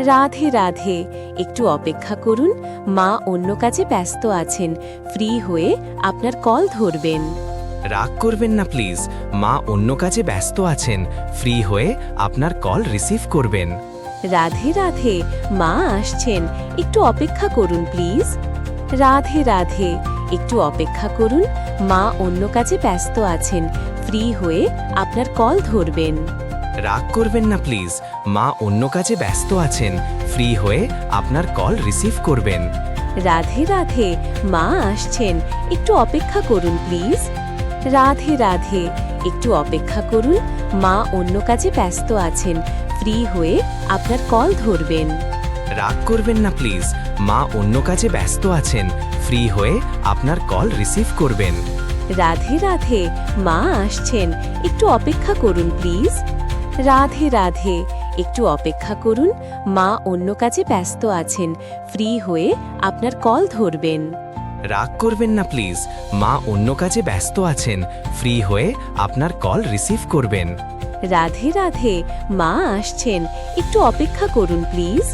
রাধে রাধে, একটু অপেক্ষা করুন, মা অন্য কাজে ব্যস্ত আছেন, ফ্রি হয়ে আপনার কল ধরবেন। রাগ করবেন না প্লিজ, মা অন্য কাজে ব্যস্ত আছেন, ফ্রি হয়ে আপনার কল রিসিভ করবেন। রাধে রাধে, মা আসছেন, একটু অপেক্ষা করুন প্লিজ। রাধে রাধে, একটু অপেক্ষা করুন, মা অন্য কাজে ব্যস্ত আছেন, ফ্রি হয়ে আপনার কল ধরবেন। রাগ করবেন না প্লিজ, মা অন্য কাজে ব্যস্ত আছেন, ফ্রি হয়ে আপনার কল রিসিভ করবেন। রাধে রাধে, মা আসছেন, একটু অপেক্ষা করুন প্লিজ। রাধে রাধে, একটু অপেক্ষা করুন, মা অন্য কাজে ব্যস্ত আছেন, ফ্রি হয়ে আপনার কল ধরবেন। রাগ করবেন না প্লিজ, মা অন্য কাজে ব্যস্ত আছেন, ফ্রি হয়ে আপনার কল রিসিভ করবেন। রাধে রাধে, মা আসছেন, একটু অপেক্ষা করুন প্লিজ। রাধে রাধে, একটু অপেক্ষা করুন, মা অন্য কাজে ব্যস্ত আছেন, ফ্রি হয়ে আপনার কল ধরবেন। রাগ করবেন না প্লিজ, মা অন্য কাজে ব্যস্ত আছেন, ফ্রি হয়ে আপনার কল রিসিভ করবেন। রাধে রাধে, মা আসছেন, একটু অপেক্ষা করুন প্লিজ।